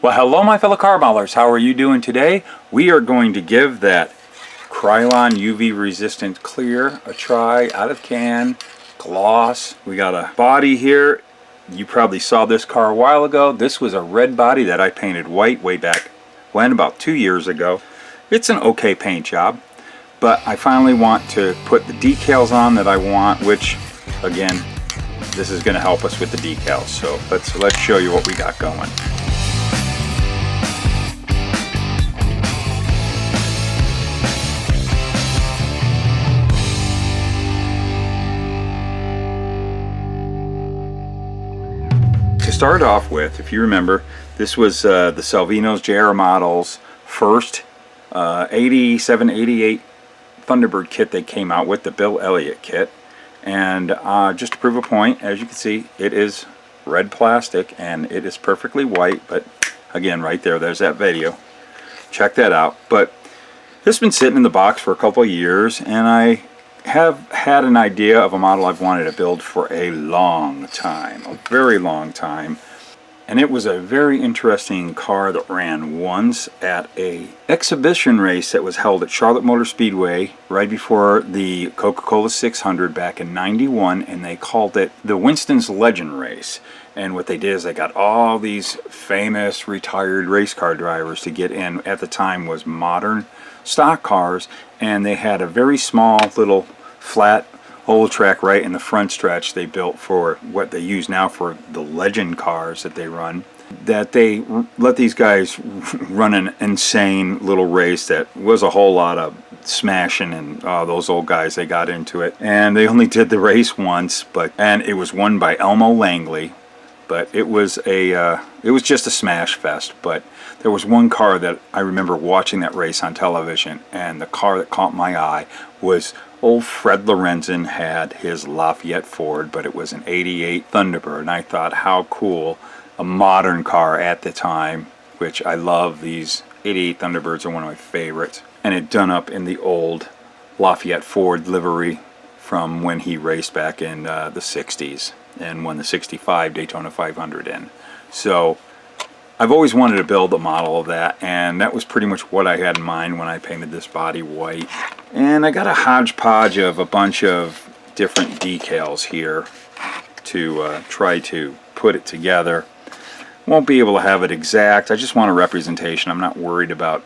Well, hello my fellow car modelers. How are you doing today? We are going to give that Krylon UV resistant clear a try out of can, gloss. We got a body here. You probably saw this car a while ago. This was a red body that I painted white way back when, about 2 years ago. It's an okay paint job, but I finally want to put the decals on that I want, which again, this is going to help us with the decals. So let's show you what we got going. To start off with, if you remember, this was the Salvino's JR Models first 87, 88 Thunderbird kit they came out with, the Bill Elliott kit. And just to prove a point, as you can see, it is red plastic and it is perfectly white. But again, right there's that video. Check that out. But this has been sitting in the box for a couple of years, and I have had an idea of a model I've wanted to build for a long time, a very long time. And it was a very interesting car that ran once at a exhibition race that was held at Charlotte Motor Speedway right before the Coca-Cola 600 back in '91, and they called it the Winston's Legend Race. And what they did is they got all these famous retired race car drivers to get in. At the time was modern stock cars, and they had a very small little flat oval track right in the front stretch they built for what they use now for the legend cars that they run, that they let these guys run an insane little race that was a whole lot of smashing, and those old guys, they got into it. And they only did the race once, and it was won by Elmo Langley. But it was just a smash fest. But there was one car that I remember watching that race on television, and the car that caught my eye was old Fred Lorenzen had his Lafayette Ford, but it was an '88 Thunderbird. And I thought, how cool, a modern car at the time, which I love. These '88 Thunderbirds are one of my favorites. And it done up in the old Lafayette Ford livery from when he raced back in the 60s. And won the '65 Daytona 500 in. So I've always wanted to build a model of that, and that was pretty much what I had in mind when I painted this body white. And I got a hodgepodge of a bunch of different decals here to try to put it together. Won't be able to have it exact. I just want a representation. I'm not worried about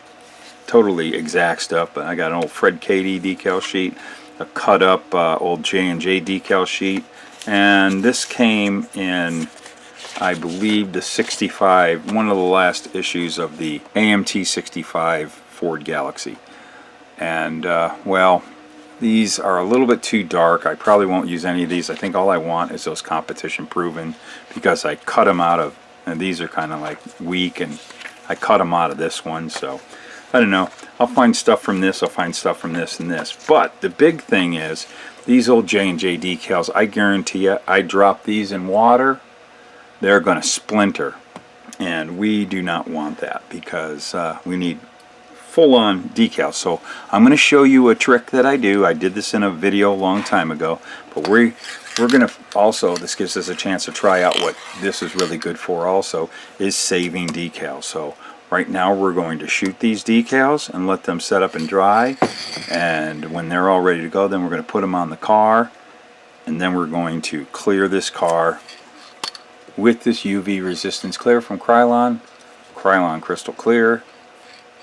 totally exact stuff, but I got an old Fred Cady decal sheet, a cut up old J&J decal sheet. And this came in, I believe, the 65, one of the last issues of the AMT 65 Ford Galaxy. And, well, these are a little bit too dark. I probably won't use any of these. I think all I want is those competition proven, because I cut them out of, and these are kind of like weak, and I cut them out of this one. So, I don't know. I'll find stuff from this. I'll find stuff from this and this. But the big thing is, these old J&J decals, I guarantee you, I drop these in water, they're going to splinter. And we do not want that, because we need full-on decals. So I'm going to show you a trick that I do. I did this in a video a long time ago. But we're going to also, this gives us a chance to try out what this is really good for also, is saving decals. So right now we're going to shoot these decals and let them set up and dry, and when they're all ready to go, then we're going to put them on the car, and then we're going to clear this car with this UV resistance clear from Krylon Crystal Clear.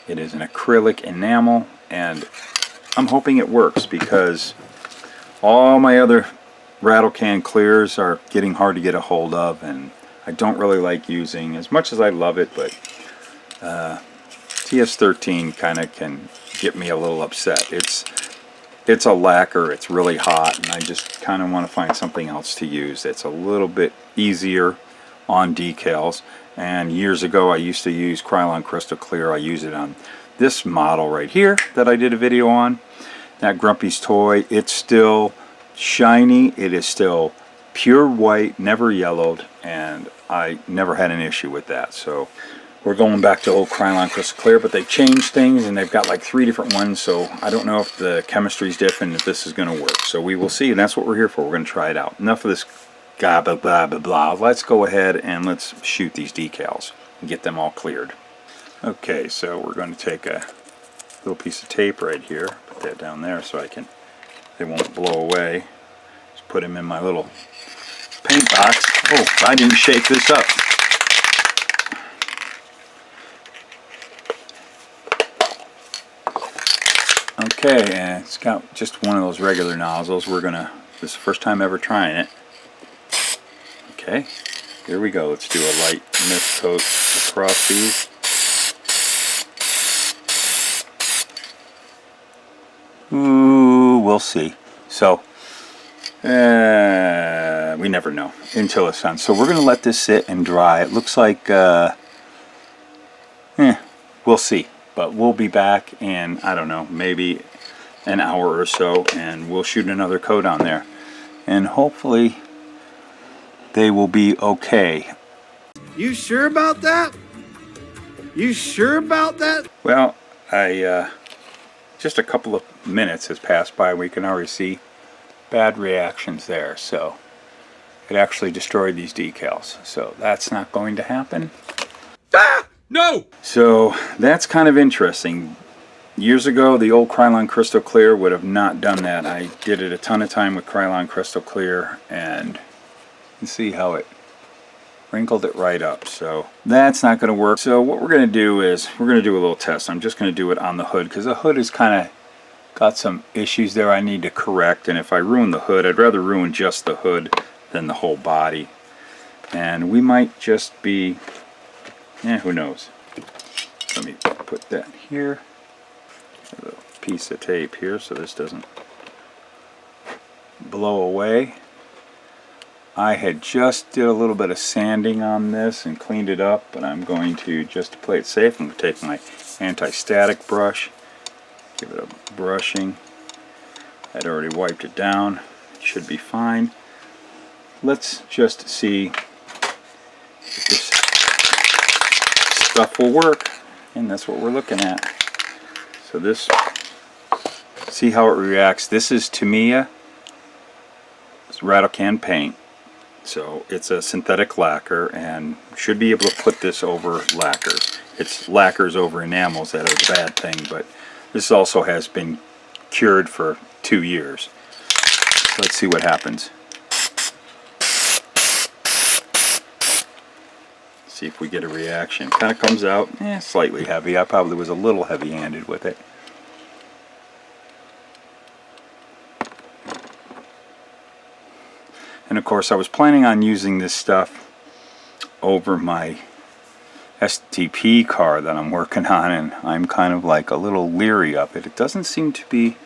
It is an acrylic enamel, and I'm hoping it works, because all my other rattle can clears are getting hard to get a hold of, and I don't really like using, as much as I love it, but TS13 kind of can get me a little upset. It's a lacquer, it's really hot, and I just kind of want to find something else to use that's a little bit easier on decals. And years ago I used to use Krylon Crystal Clear. I use it on this model right here that I did a video on, that Grumpy's Toy. It's still shiny, it is still pure white, never yellowed, and I never had an issue with that. So we're going back to old Krylon Crystal Clear, but they've changed things, and they've got like 3 different ones, so I don't know if the chemistry's different, if this is going to work. So we will see, and that's what we're here for. We're going to try it out. Enough of this blah, blah, blah, blah, blah. Let's go ahead and let's shoot these decals. and get them all cleared. Okay, so we're going to take a little piece of tape right here, put that down there so they won't blow away. Just put them in my little paint box. Oh, I didn't shake this up. Okay, and it's got just one of those regular nozzles. This is the first time ever trying it. Okay, here we go. Let's do a light mist coat across these. Ooh, we'll see. So, we never know until it's done. So we're going to let this sit and dry. It looks like, we'll see. But we'll be back in, I don't know, maybe an hour or so, and we'll shoot another coat on there. And hopefully they will be okay. You sure about that? You sure about that? Well, just a couple of minutes has passed by. We can already see bad reactions there. So it actually destroyed these decals. So that's not going to happen. Ah! No! So that's kind of interesting. Years ago, the old Krylon Crystal Clear would have not done that. I did it a ton of time with Krylon Crystal Clear, and you can see how it wrinkled it right up. So that's not going to work. So what we're going to do is we're going to do a little test. I'm just going to do it on the hood because the hood has kind of got some issues there I need to correct. And if I ruin the hood, I'd rather ruin just the hood than the whole body. And we might just be, who knows. Let me put that here. A little piece of tape here so this doesn't blow away. I had just did a little bit of sanding on this and cleaned it up, but I'm going to, just to play it safe, I'm going to take my anti-static brush, give it a brushing. I'd already wiped it down. It should be fine. Let's just see if this stuff will work, and that's what we're looking at. So this, see how it reacts. This is Tamiya. It's rattle can paint. So it's a synthetic lacquer, and should be able to put this over lacquers. It's lacquers over enamels that are the bad thing, but this also has been cured for 2 years. So let's see what happens. See if we get a reaction. Kind of comes out slightly heavy. I probably was a little heavy-handed with it. And of course I was planning on using this stuff over my STP car that I'm working on, and I'm kind of like a little leery of it. It doesn't seem to be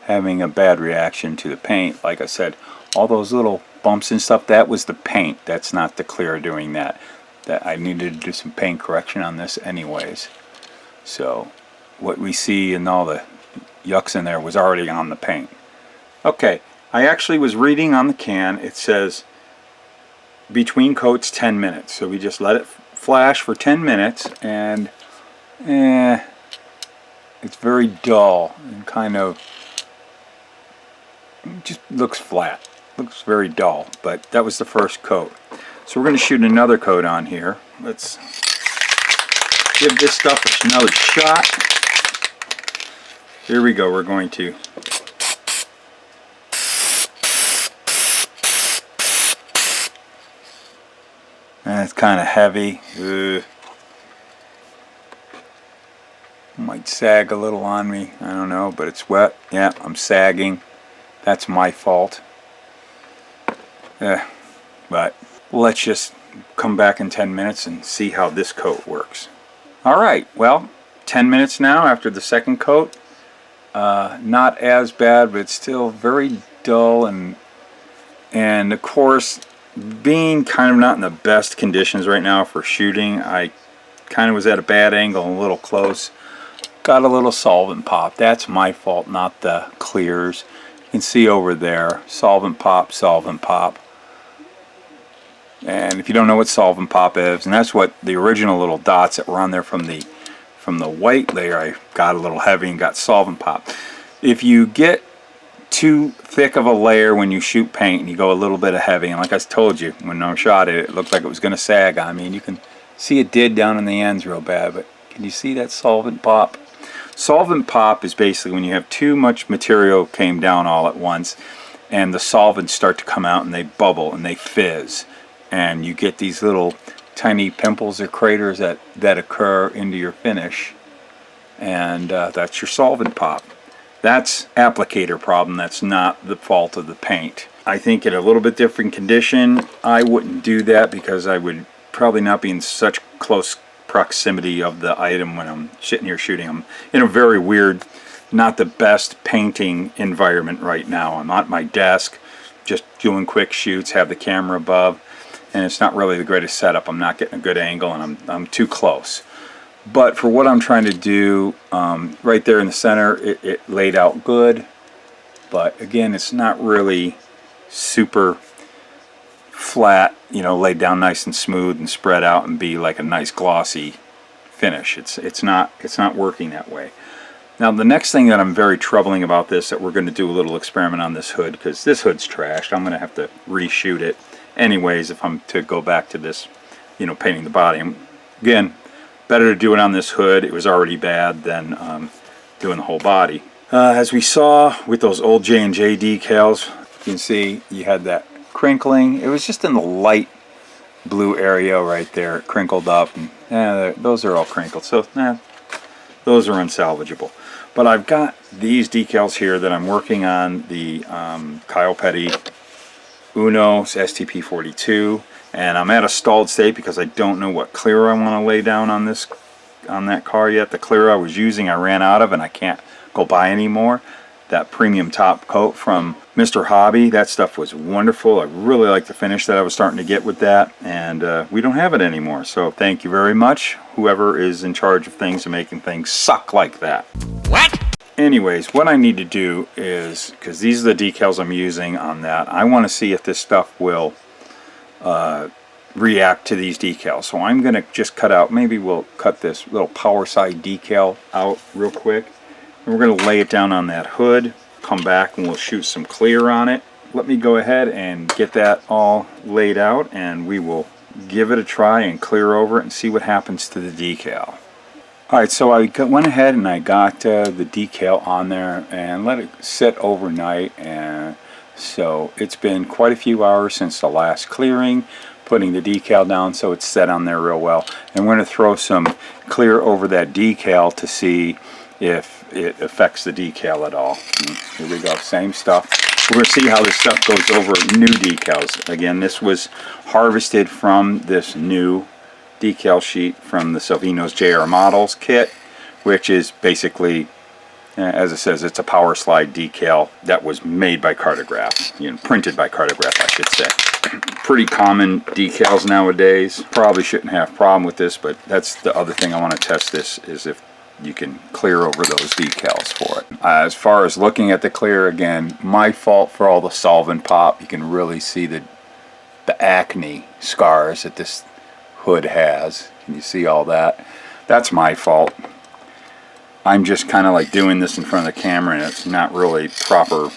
having a bad reaction to the paint. Like I said, all those little bumps and stuff, that was the paint. That's not the clear doing that. That I needed to do some paint correction on this anyways. So what we see and all the yucks in there was already on the paint. Okay, I actually was reading on the can, it says between coats 10 minutes. So we just let it flash for 10 minutes, and it's very dull and kind of, it just looks flat. Looks very dull, but that was the first coat. So we're going to shoot another coat on here. Let's give this stuff another shot. Here we go. We're going to it's kind of heavy. Might sag a little on me. I don't know, but it's wet. Yeah, I'm sagging. That's my fault. But let's just come back in 10 minutes and see how this coat works. Alright, well, 10 minutes now after the second coat. Not as bad, but it's still very dull, and of course, being kind of not in the best conditions right now for shooting, I kind of was at a bad angle and a little close. Got a little solvent pop. That's my fault, not the clears. You can see over there, solvent pop, solvent pop. And if you don't know what solvent pop is, and that's what the original little dots that were on there from the white layer, I got a little heavy and got solvent pop. If you get too thick of a layer when you shoot paint and you go a little bit of heavy, and like I told you, when I shot it, it looked like it was going to sag on me, and you can See, it did down in the ends real bad, but can you see that solvent pop? Solvent pop is basically when you have too much material came down all at once, and the solvents start to come out and they bubble and they fizz, and you get these little tiny pimples or craters that occur into your finish, and that's your solvent pop. That's applicator problem. That's not the fault of the paint. I think in a little bit different condition, I wouldn't do that because I would probably not be in such close proximity of the item when I'm sitting here shooting. I'm in a very weird, not the best painting environment right now. I'm at my desk, just doing quick shoots, have the camera above, and it's not really the greatest setup. I'm not getting a good angle, and I'm too close. But for what I'm trying to do, right there in the center, it laid out good. But again, it's not really super flat, you know, laid down nice and smooth and spread out and be like a nice glossy finish. It's not working that way. Now the next thing that I'm very troubling about this, that we're going to do a little experiment on this hood, because this hood's trashed. I'm going to have to reshoot it anyways if I'm to go back to this, you know, painting the body. Again, better to do it on this hood. It was already bad than doing the whole body. As we saw with those old J&J decals, you can see you had that crinkling. It was just in the light blue area right there. It crinkled up, and those are all crinkled, so those are unsalvageable. But I've got these decals here that I'm working on, the Kyle Petty Uno STP42, and I'm at a stalled state because I don't know what clear I want to lay down on that car yet. The clear I was using I ran out of, and I can't go buy anymore. That premium top coat from Mr. Hobby, that stuff was wonderful. I really like the finish that I was starting to get with that, and we don't have it anymore. So thank you very much, whoever is in charge of things and making things suck like that. What? Anyways, what I need to do is, because these are the decals I'm using on that, I want to see if this stuff will react to these decals. So I'm going to just cut out, maybe we'll cut this little power side decal out real quick. And we're going to lay it down on that hood, come back and we'll shoot some clear on it. Let me go ahead and get that all laid out, and we will give it a try and clear over it and see what happens to the decal. Alright, so I went ahead and I got the decal on there and let it sit overnight, and so it's been quite a few hours since the last clearing, putting the decal down so it's set on there real well. And we're going to throw some clear over that decal to see if it affects the decal at all. Here we go, same stuff. We're going to see how this stuff goes over new decals. Again, this was harvested from this new decal sheet from the Salvino's JR Models kit, which is basically, as it says, it's a power slide decal that was made by Cartograph, you know, printed by Cartograph, I should say. Pretty common decals nowadays. Probably shouldn't have a problem with this, but that's the other thing I want to test this, is if you can clear over those decals for it. As far as looking at the clear, again, my fault for all the solvent pop. You can really see the acne scars that this hood has. Can you see all that? That's my fault. I'm just kind of like doing this in front of the camera, and it's not really proper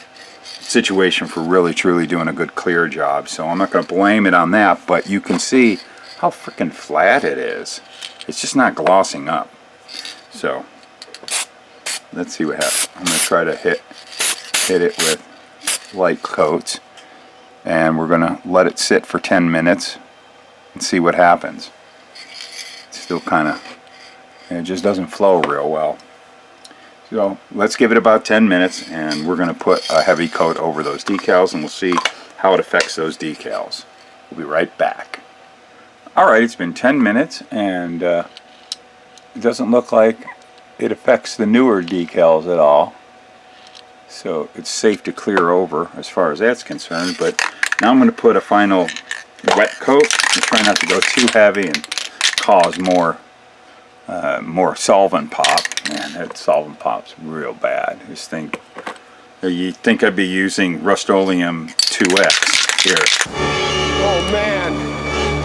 situation for really truly doing a good clear job, so I'm not going to blame it on that. But you can see how freaking flat it is. It's just not glossing up. So let's see what happens. I'm going to try to hit it with light coats, and we're going to let it sit for 10 minutes and see what happens. It's still kind of, it just doesn't flow real well. So let's give it about 10 minutes, and we're going to put a heavy coat over those decals, and we'll see how it affects those decals. We'll be right back. Alright, it's been 10 minutes, and it doesn't look like it affects the newer decals at all. So it's safe to clear over as far as that's concerned. But now I'm going to put a final wet coat and try not to go too heavy and cause more solvent pop. Man, that solvent pop's real bad. This thing, you'd think I'd be using Rust-Oleum 2X here. Oh man.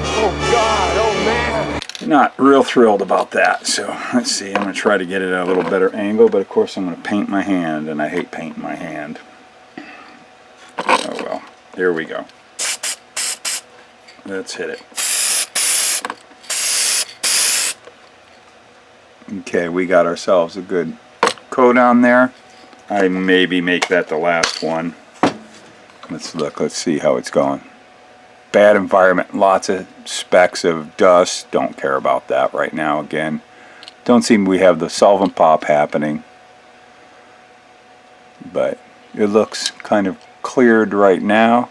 Oh God. Oh man. Not real thrilled about that. So let's see, I'm going to try to get it at a little better angle, but of course I'm going to paint my hand, and I hate painting my hand. Oh well, here we go. Let's hit it. Okay, we got ourselves a good coat on there. I maybe make that the last one. Let's look, let's see how it's going. Bad environment, lots of specks of dust. Don't care about that right now. Again, don't seem we have the solvent pop happening, but it looks kind of cleared right now.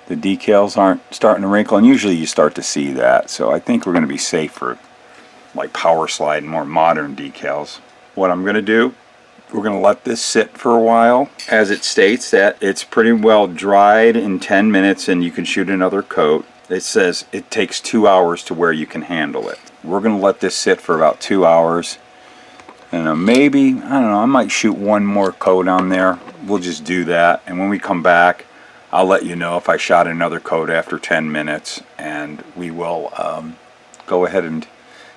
The decals aren't starting to wrinkle, and usually you start to see that, so I think we're going to be safe for like power slide and more modern decals. What I'm going to do, we're going to let this sit for a while. As it states that it's pretty well dried in 10 minutes and you can shoot another coat. It says it takes 2 hours to where you can handle it. We're going to let this sit for about 2 hours. And maybe, I don't know, I might shoot one more coat on there. We'll just do that. And when we come back, I'll let you know if I shot another coat after 10 minutes. And we will go ahead and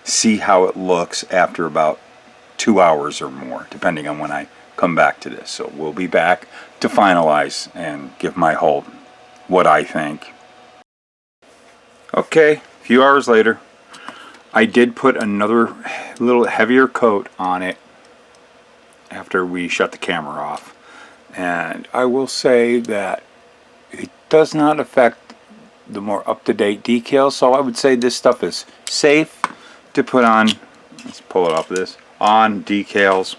see how it looks after about 2 hours or more, depending on when I come back to this. So we'll be back to finalize and give my whole what I think. Okay, a few hours later, I did put another little heavier coat on it after we shut the camera off, and I will say that it does not affect the more up-to-date decals, so I would say this stuff is safe to put on. Let's pull it off of this. On decals,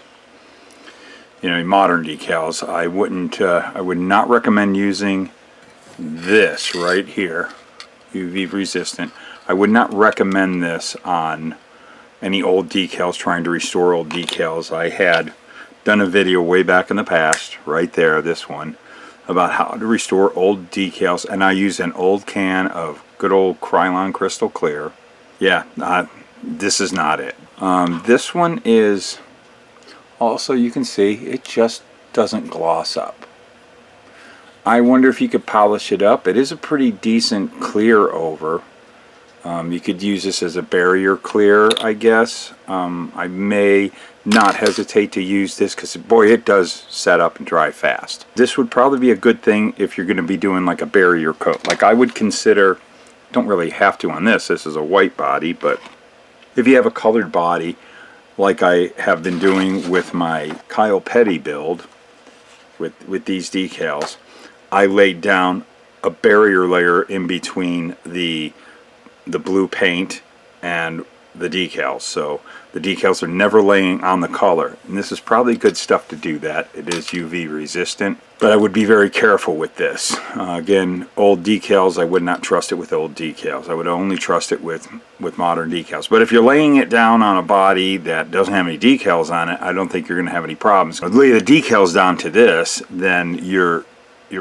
you know, modern decals. I would not recommend using this right here, UV resistant. I would not recommend this on any old decals, trying to restore old decals. I had done a video way back in the past, right there, this one, about how to restore old decals, and I used an old can of good old Krylon Crystal Clear. Yeah, this is not it. This one is also, you can see it just doesn't gloss up. I wonder if you could polish it up. It is a pretty decent clear over. You could use this as a barrier clear, I guess. I may not hesitate to use this because, boy, it does set up and dry fast. This would probably be a good thing if you're going to be doing like a barrier coat. Like I would consider, don't really have to on this. This is a white body, but if you have a colored body, like I have been doing with my Kyle Petty build, with these decals, I laid down a barrier layer in between the blue paint and the decals, so the decals are never laying on the color, and this is probably good stuff to do that. It is UV resistant, but I would be very careful with this. Again, old decals, I would not trust it with old decals. I would only trust it with modern decals. But if you're laying it down on a body that doesn't have any decals on it, I don't think you're going to have any problems. If you lay the decals down to this, then you're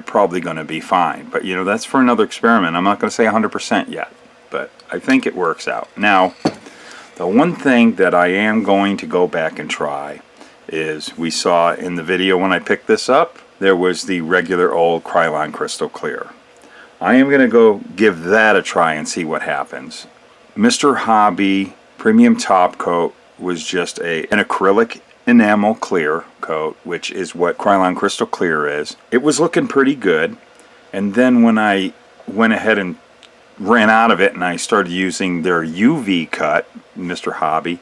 probably going to be fine. But you know, that's for another experiment. I'm not going to say 100% yet, but I think it works out. Now, the one thing that I am going to go back and try is, we saw in the video when I picked this up, there was the regular old Krylon Crystal Clear. I am going to go give that a try and see what happens. Mr. Hobby Premium Top Coat was just an acrylic enamel clear coat, which is what Krylon Crystal Clear is. It was looking pretty good, and then when I went ahead and ran out of it and I started using their UV cut, Mr. Hobby,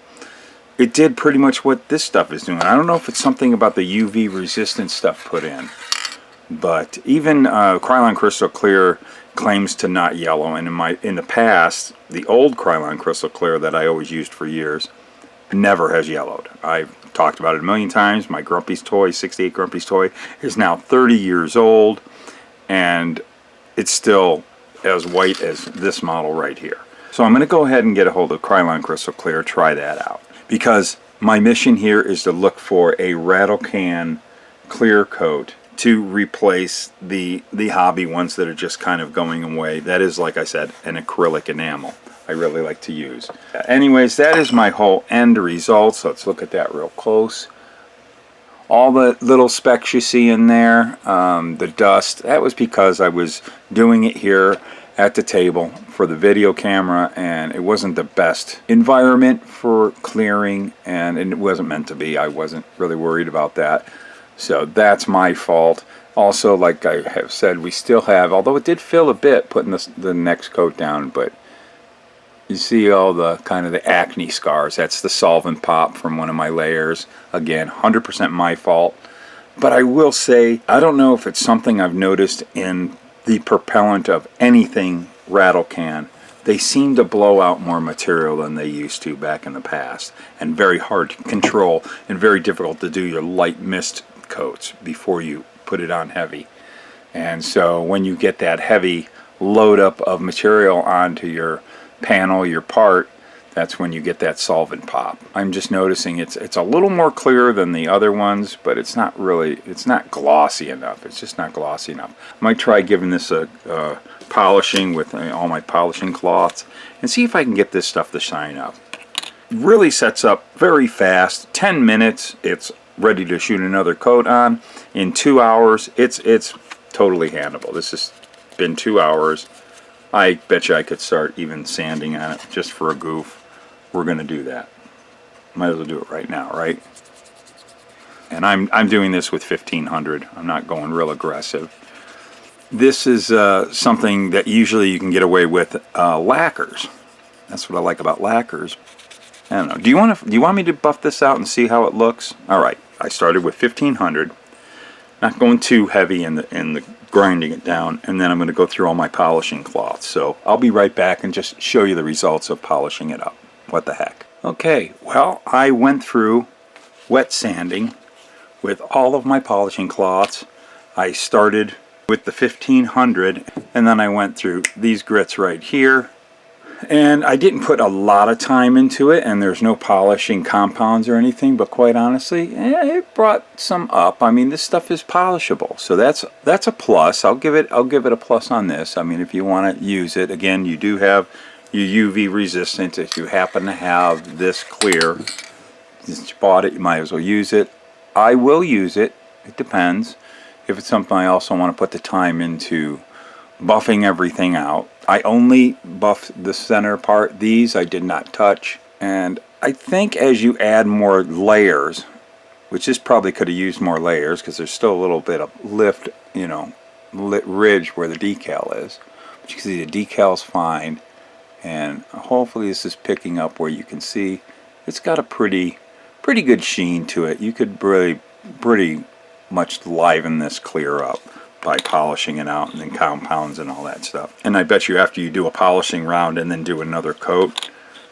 it did pretty much what this stuff is doing. I don't know if it's something about the UV resistant stuff put in, but even Krylon Crystal Clear claims to not yellow, and in the past, the old Krylon Crystal Clear that I always used for years never has yellowed. I've talked about it a million times. My Grumpy's toy, 68 Grumpy's toy, is now 30 years old, and it's still as white as this model right here. So I'm going to go ahead and get a hold of Krylon Crystal Clear, try that out, because my mission here is to look for a rattle can clear coat to replace the hobby ones that are just kind of going away. That is, like I said, an acrylic enamel I really like to use. Anyways, that is my whole end result. So let's look at that real close. All the little specks you see in there, the dust, that was because I was doing it here at the table for the video camera, and it wasn't the best environment for clearing, and it wasn't meant to be. I wasn't really worried about that. So that's my fault. Also, like I have said, we still have, although it did fill a bit putting the next coat down, but You see all the kind of the acne scars. That's the solvent pop from one of my layers. Again, 100% my fault. But I will say, I don't know if it's something I've noticed in the propellant of anything rattle can. They seem to blow out more material than they used to back in the past. And very hard to control and very difficult to do your light mist coats before you put it on heavy. And so when you get that heavy load up of material onto your panel, your part, that's when you get that solvent pop. I'm just noticing it's a little more clear than the other ones, but it's not glossy enough. It's just not glossy enough. I might try giving this a polishing with all my polishing cloths and see if I can get this stuff to shine up. Really sets up very fast. 10 minutes, it's ready to shoot another coat on. In 2 hours, it's totally handleable. This has been 2 hours. I bet you I could start even sanding on it just for a goof. We're going to do that. Might as well do it right now, right? And I'm doing this with 1500. I'm not going real aggressive. This is something that usually you can get away with lacquers. That's what I like about lacquers. I don't know. Do you want me to buff this out and see how it looks? All right. I started with 1500. Not going too heavy in the grinding it down, and then I'm going to go through all my polishing cloths. So I'll be right back and just show you the results of polishing it up. What the heck. Okay, well, I went through wet sanding with all of my polishing cloths. I started with the 1500, and then I went through these grits right here. And I didn't put a lot of time into it, and there's no polishing compounds or anything, but quite honestly, it brought some up. I mean, this stuff is polishable, so that's a plus. I'll give it a plus on this. I mean, if you want to use it, again, you do have your UV resistant. If you happen to have this clear, since you bought it, you might as well use it. I will use it. It depends. If it's something I also want to put the time into buffing everything out. I only buffed the center part. These I did not touch. And I think as you add more layers, which this probably could have used more layers because there's still a little bit of lift, ridge where the decal is. But you can see the decal's fine. And hopefully this is picking up where you can see it's got a pretty good sheen to it. You could really pretty much liven this clear up by polishing it out and then compounds and all that stuff. And I bet you after you do a polishing round and then do another coat,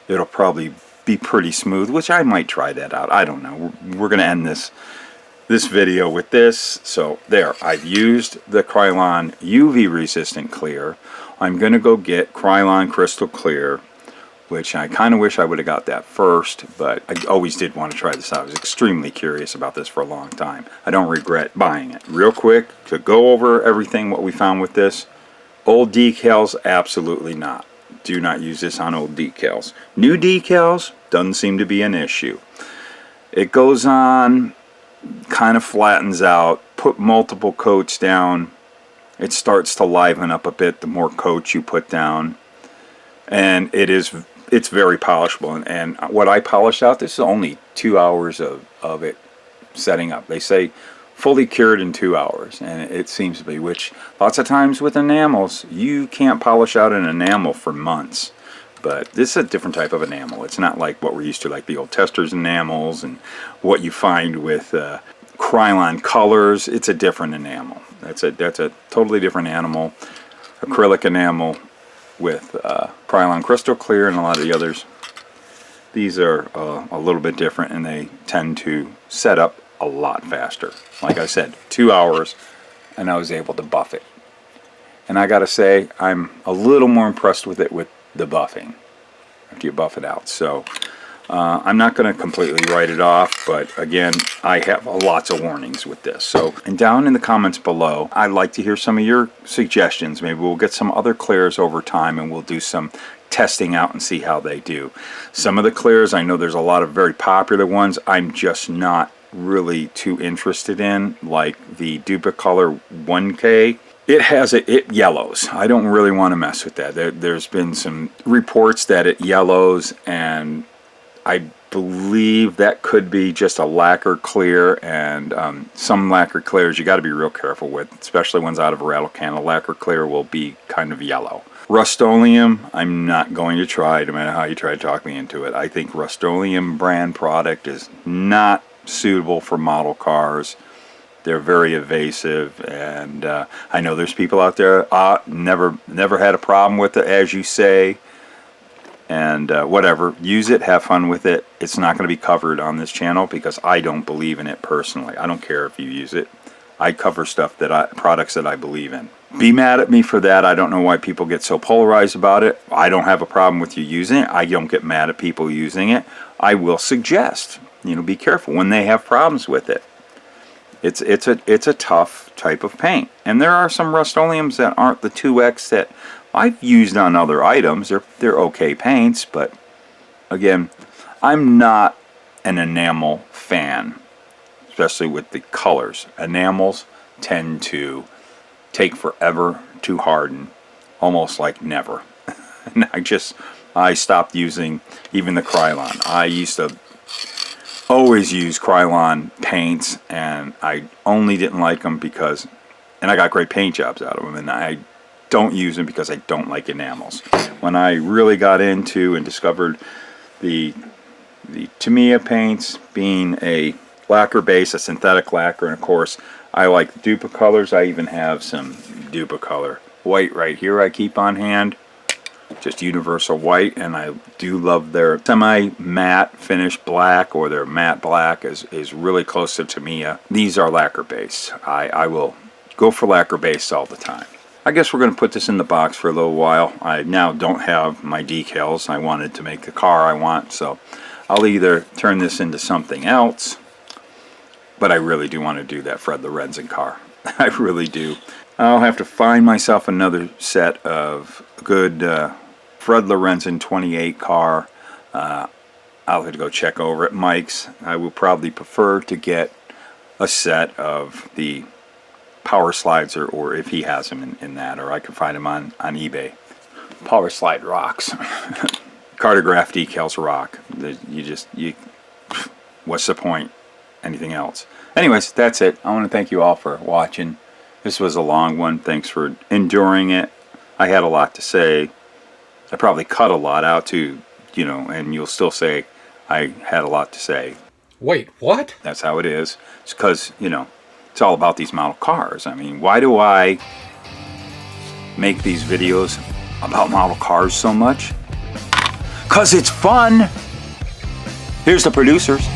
it'll probably be pretty smooth, which I might try that out. I don't know. We're going to end this video with this. So there, I've used the Krylon UV resistant clear. I'm going to go get Krylon Crystal Clear, which I kind of wish I would have got that first, but I always did want to try this out. I was extremely curious about this for a long time. I don't regret buying it. Real quick, to go over everything, what we found with this. Old decals, absolutely not. Do not use this on old decals. New decals, doesn't seem to be an issue. It goes on, kind of flattens out, put multiple coats down. It starts to liven up a bit the more coats you put down. And it's very polishable. And what I polished out, this is only 2 hours of it setting up. They say fully cured in 2 hours, and it seems to be, which lots of times with enamels, you can't polish out an enamel for months. But this is a different type of enamel. It's not like what we're used to, like the old Testors enamels and what you find with Krylon colors. It's a different enamel. That's a totally different animal. Acrylic enamel with Krylon Crystal Clear and a lot of the others. These are a little bit different, and they tend to set up a lot faster. Like I said, 2 hours, and I was able to buff it. And I gotta say, I'm a little more impressed with it with the buffing after you buff it out. So I'm not going to completely write it off, but again, I have lots of warnings with this. So, and down in the comments below, I'd like to hear some of your suggestions. Maybe we'll get some other clears over time and we'll do some testing out and see how they do. Some of the clears, I know there's a lot of very popular ones I'm just not really too interested in, like the Duplicolor 1K. It yellows. I don't really want to mess with that. There's been some reports that it yellows, and I believe that could be just a lacquer clear, and some lacquer clears you got to be real careful with, especially ones out of a rattle can. A lacquer clear will be kind of yellow. Rust-Oleum, I'm not going to try, no matter how you try to talk me into it. I think Rust-Oleum brand product is not suitable for model cars. They're very evasive, and I know there's people out there never had a problem with it, as you say, and whatever. Use it, have fun with it. It's not going to be covered on this channel because I don't believe in it personally. I don't care if you use it. I cover stuff products that I believe in. Be mad at me for that. I don't know why people get so polarized about it. I don't have a problem with you using it. I don't get mad at people using it. I will suggest, be careful when they have problems with it. It's a tough type of paint, and there are some Rust-Oleums that aren't the 2X that I've used on other items. They're okay paints, but again, I'm not an enamel fan, especially with the colors. Enamels tend to take forever to harden, almost like never. And I stopped using even the Krylon. I used to always use Krylon paints, and I only didn't like them because, and I got great paint jobs out of them, and I don't use them because I don't like enamels. When I really got into and discovered the Tamiya paints being a lacquer base, a synthetic lacquer, and of course I like Dupa colors. I even have some Dupa color white right here I keep on hand, just universal white, and I do love their semi-matte finish black, or their matte black is really close to Tamiya. These are lacquer based. I will go for lacquer based all the time. I guess we're going to put this in the box for a little while. I now don't have my decals. I wanted to make the car I want, so I'll either turn this into something else, but I really do want to do that Fred Lorenzen car. I really do. I'll have to find myself another set of good Fred Lorenzen 28 car. I'll have to go check over at Mike's. I will probably prefer to get a set of the power slides, or if he has them in that, or I can find them on eBay. Power slide rocks. Cartograph decals rock. What's the point? Anything else? Anyways, that's it. I want to thank you all for watching. This was a long one. Thanks for enduring it. I had a lot to say. I probably cut a lot out too, and you'll still say I had a lot to say. Wait, what? That's how it is. It's because, it's all about these model cars. I mean, why do I make these videos about model cars so much? 'Cause it's fun. Here's the producers.